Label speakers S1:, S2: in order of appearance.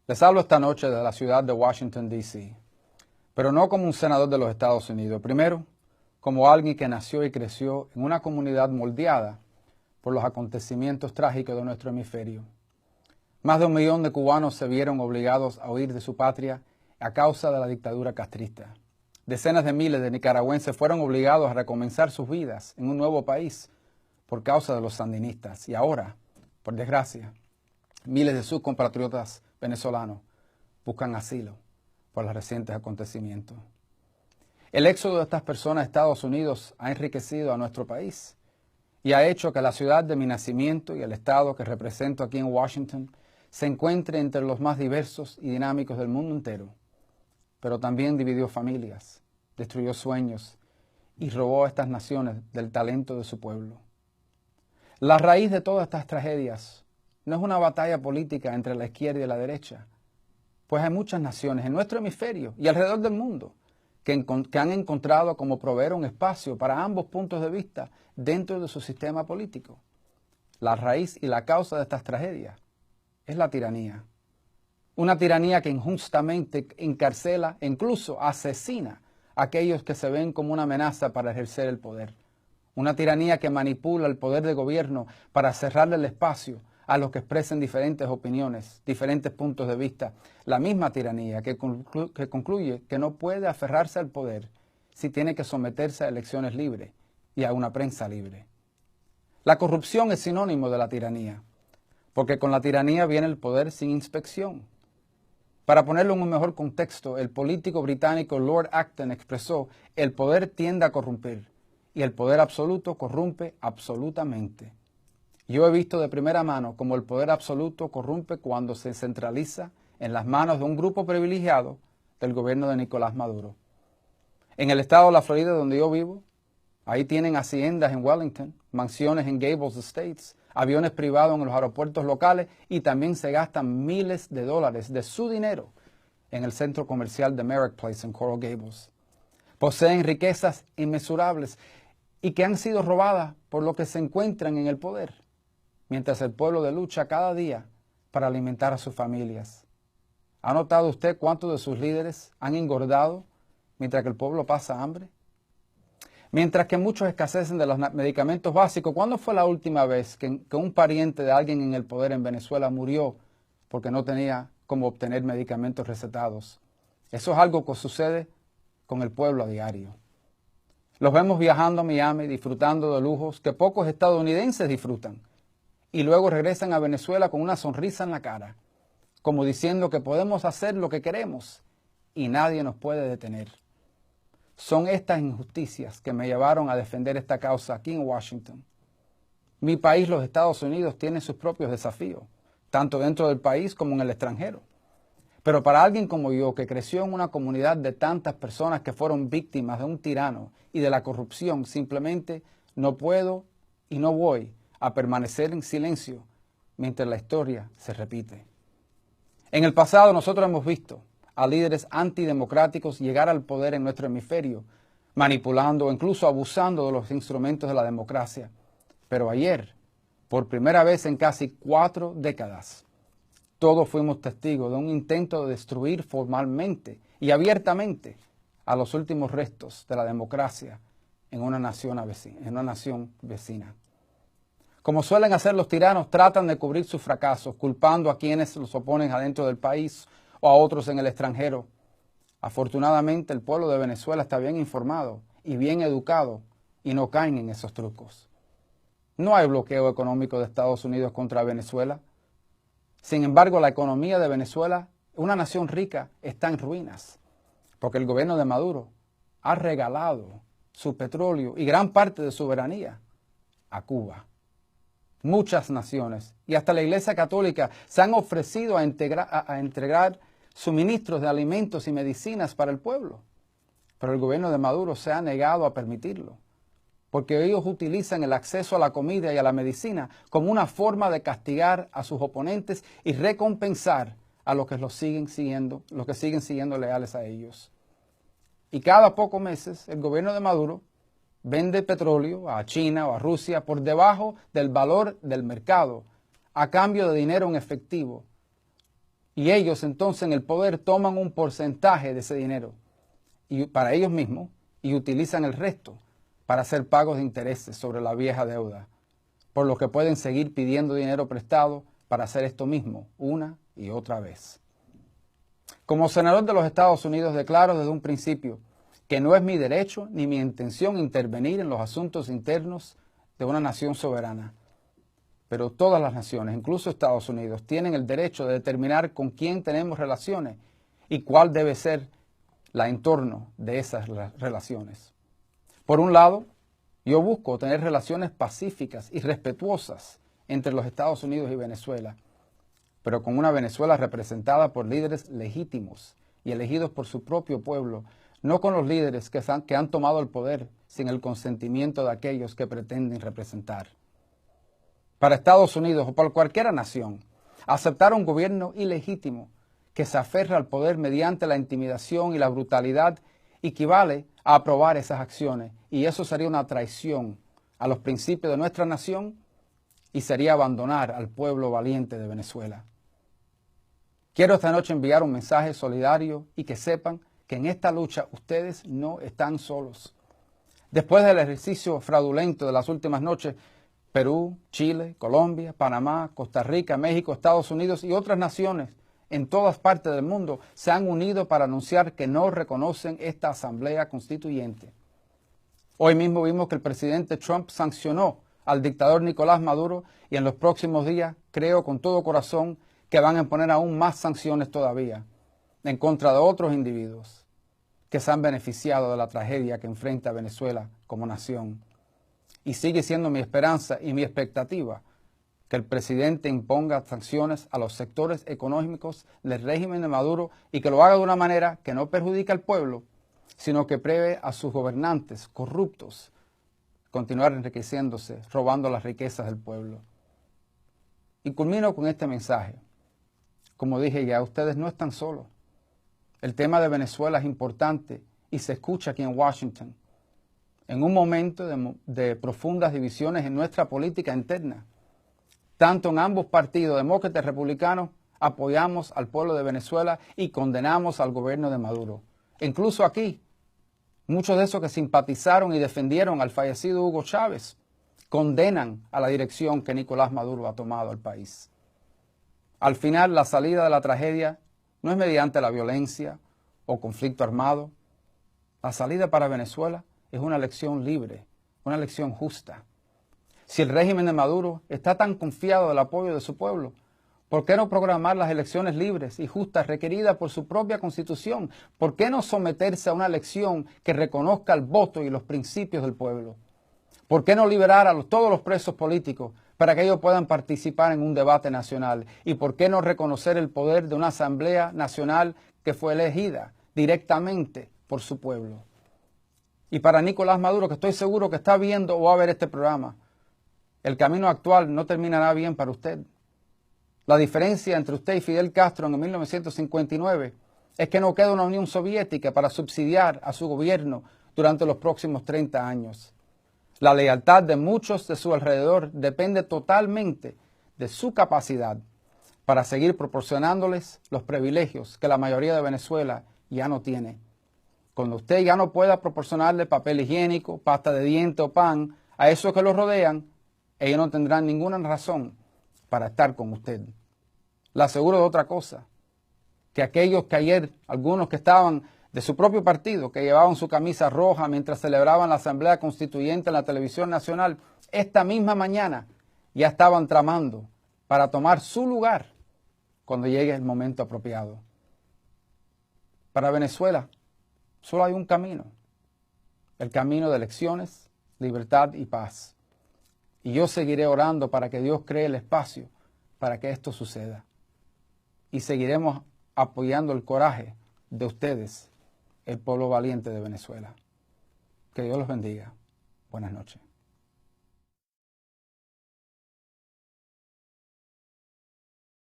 S1: Les hablo esta noche de la ciudad de Washington, D.C., pero no como un senador de los Estados Unidos. Primero, como alguien que nació y creció en una comunidad moldeada por los acontecimientos trágicos de nuestro hemisferio. Más de 1 millón de cubanos se vieron obligados a huir de su patria a causa de la dictadura castrista. Decenas de miles de nicaragüenses fueron obligados a recomenzar sus vidas en un nuevo país por causa de los sandinistas. Y ahora, por desgracia, miles de sus compatriotas venezolanos buscan asilo por los recientes acontecimientos. El éxodo de estas personas a Estados Unidos ha enriquecido a nuestro país y ha hecho que la ciudad de mi nacimiento y el estado que represento aquí en Washington se encuentre entre los más diversos y dinámicos del mundo entero. Pero también dividió familias, destruyó sueños y robó a estas naciones del talento de su pueblo. La raíz de todas estas tragedias no es una batalla política entre la izquierda y la derecha, pues hay muchas naciones en nuestro hemisferio y alrededor del mundo que han encontrado cómo proveer un espacio para ambos puntos de vista dentro de su sistema político. La raíz y la causa de estas tragedias es la tiranía. Una tiranía que injustamente encarcela e incluso asesina a aquellos que se ven como una amenaza para ejercer el poder. Una tiranía que manipula el poder de gobierno para cerrarle el espacio a los que expresen diferentes opiniones, diferentes puntos de vista. La misma tiranía que concluye que no puede aferrarse al poder si tiene que someterse a elecciones libres y a una prensa libre. La corrupción es sinónimo de la tiranía, porque con la tiranía viene el poder sin inspección. Para ponerlo en un mejor contexto, el político británico Lord Acton expresó: el poder tiende a corromper y el poder absoluto corrompe absolutamente. Yo he visto de primera mano cómo el poder absoluto corrompe cuando se centraliza en las manos de un grupo privilegiado del gobierno de Nicolás Maduro. En el estado de la Florida, donde yo vivo, ahí tienen haciendas en Wellington, mansiones en Gables Estates, aviones privados en los aeropuertos locales y también se gastan miles de dólares de su dinero en el centro comercial de Merrick Place en Coral Gables. Poseen riquezas inmensurables y que han sido robadas por los que se encuentran en el poder, mientras el pueblo lucha cada día para alimentar a sus familias. ¿Ha notado usted cuántos de sus líderes han engordado mientras que el pueblo pasa hambre? Mientras que muchos escasecen de los medicamentos básicos, ¿cuándo fue la última vez que un pariente de alguien en el poder en Venezuela murió porque no tenía cómo obtener medicamentos recetados? Eso es algo que sucede con el pueblo a diario. Los vemos viajando a Miami, disfrutando de lujos que pocos estadounidenses disfrutan, y luego regresan a Venezuela con una sonrisa en la cara, como diciendo que podemos hacer lo que queremos y nadie nos puede detener. Son estas injusticias que me llevaron a defender esta causa aquí en Washington. Mi país, los Estados Unidos, tiene sus propios desafíos, tanto dentro del país como en el extranjero. Pero para alguien como yo, que creció en una comunidad de tantas personas que fueron víctimas de un tirano y de la corrupción, simplemente no puedo y no voy a permanecer en silencio mientras la historia se repite. En el pasado nosotros hemos visto a líderes antidemocráticos llegar al poder en nuestro hemisferio, manipulando o incluso abusando de los instrumentos de la democracia. Pero ayer, por primera vez en casi 4 décadas, todos fuimos testigos de un intento de destruir formalmente y abiertamente a los últimos restos de la democracia en una nación vecina. Como suelen hacer los tiranos, tratan de cubrir sus fracasos, culpando a quienes los oponen adentro del país o a otros en el extranjero. Afortunadamente, el pueblo de Venezuela está bien informado y bien educado y no caen en esos trucos. No hay bloqueo económico de Estados Unidos contra Venezuela. Sin embargo, la economía de Venezuela, una nación rica, está en ruinas, porque el gobierno de Maduro ha regalado su petróleo y gran parte de su soberanía a Cuba. Muchas naciones y hasta la Iglesia Católica se han ofrecido a entregar suministros de alimentos y medicinas para el pueblo, pero el gobierno de Maduro se ha negado a permitirlo, porque ellos utilizan el acceso a la comida y a la medicina como una forma de castigar a sus oponentes y recompensar a los que siguen siguiendo leales a ellos. Y cada pocos meses el gobierno de Maduro vende petróleo a China o a Rusia por debajo del valor del mercado, a cambio de dinero en efectivo, Y ellos entonces en el poder toman un porcentaje de ese dinero y para ellos mismos y utilizan el resto para hacer pagos de intereses sobre la vieja deuda, por lo que pueden seguir pidiendo dinero prestado para hacer esto mismo una y otra vez. Como senador de los Estados Unidos declaro desde un principio que no es mi derecho ni mi intención intervenir en los asuntos internos de una nación soberana. Pero todas las naciones, incluso Estados Unidos, tienen el derecho de determinar con quién tenemos relaciones y cuál debe ser la entorno de esas relaciones. Por un lado, yo busco tener relaciones pacíficas y respetuosas entre los Estados Unidos y Venezuela, pero con una Venezuela representada por líderes legítimos y elegidos por su propio pueblo, no con los líderes que han tomado el poder sin el consentimiento de aquellos que pretenden representar. Para Estados Unidos o para cualquier nación, aceptar un gobierno ilegítimo que se aferra al poder mediante la intimidación y la brutalidad equivale a aprobar esas acciones, y eso sería una traición a los principios de nuestra nación y sería abandonar al pueblo valiente de Venezuela. Quiero esta noche enviar un mensaje solidario y que sepan que en esta lucha ustedes no están solos. Después del ejercicio fraudulento de las últimas noches, Perú, Chile, Colombia, Panamá, Costa Rica, México, Estados Unidos y otras naciones en todas partes del mundo se han unido para anunciar que no reconocen esta Asamblea Constituyente. Hoy mismo vimos que el presidente Trump sancionó al dictador Nicolás Maduro y en los próximos días creo con todo corazón que van a imponer aún más sanciones todavía en contra de otros individuos que se han beneficiado de la tragedia que enfrenta Venezuela como nación. Y sigue siendo mi esperanza y mi expectativa que el presidente imponga sanciones a los sectores económicos del régimen de Maduro y que lo haga de una manera que no perjudique al pueblo, sino que prevé a sus gobernantes corruptos continuar enriqueciéndose, robando las riquezas del pueblo. Y culmino con este mensaje. Como dije ya, ustedes no están solos. El tema de Venezuela es importante y se escucha aquí en Washington. En un momento de profundas divisiones en nuestra política interna, tanto en ambos partidos, demócratas y republicanos, apoyamos al pueblo de Venezuela y condenamos al gobierno de Maduro. Incluso aquí, muchos de esos que simpatizaron y defendieron al fallecido Hugo Chávez condenan a la dirección que Nicolás Maduro ha tomado al país. Al final, la salida de la tragedia no es mediante la violencia o conflicto armado. La salida para Venezuela es una elección libre, una elección justa. Si el régimen de Maduro está tan confiado del apoyo de su pueblo, ¿por qué no programar las elecciones libres y justas requeridas por su propia Constitución? ¿Por qué no someterse a una elección que reconozca el voto y los principios del pueblo? ¿Por qué no liberar a todos los presos políticos para que ellos puedan participar en un debate nacional? ¿Y por qué no reconocer el poder de una Asamblea Nacional que fue elegida directamente por su pueblo? Y para Nicolás Maduro, que estoy seguro que está viendo o va a ver este programa, el camino actual no terminará bien para usted. La diferencia entre usted y Fidel Castro en 1959 es que no queda una Unión Soviética para subsidiar a su gobierno durante los próximos 30 años. La lealtad de muchos de su alrededor depende totalmente de su capacidad para seguir proporcionándoles los privilegios que la mayoría de Venezuela ya no tiene. Cuando usted ya no pueda proporcionarle papel higiénico, pasta de dientes o pan a esos que lo rodean, ellos no tendrán ninguna razón para estar con usted. Le aseguro de otra cosa, que aquellos que ayer, algunos que estaban de su propio partido, que llevaban su camisa roja mientras celebraban la Asamblea Constituyente en la televisión nacional, esta misma mañana ya estaban tramando para tomar su lugar cuando llegue el momento apropiado. Para Venezuela solo hay un camino, el camino de elecciones, libertad y paz. Y yo seguiré orando para que Dios cree el espacio para que esto suceda. Y seguiremos apoyando el coraje de ustedes, el pueblo valiente de Venezuela. Que Dios los bendiga. Buenas noches.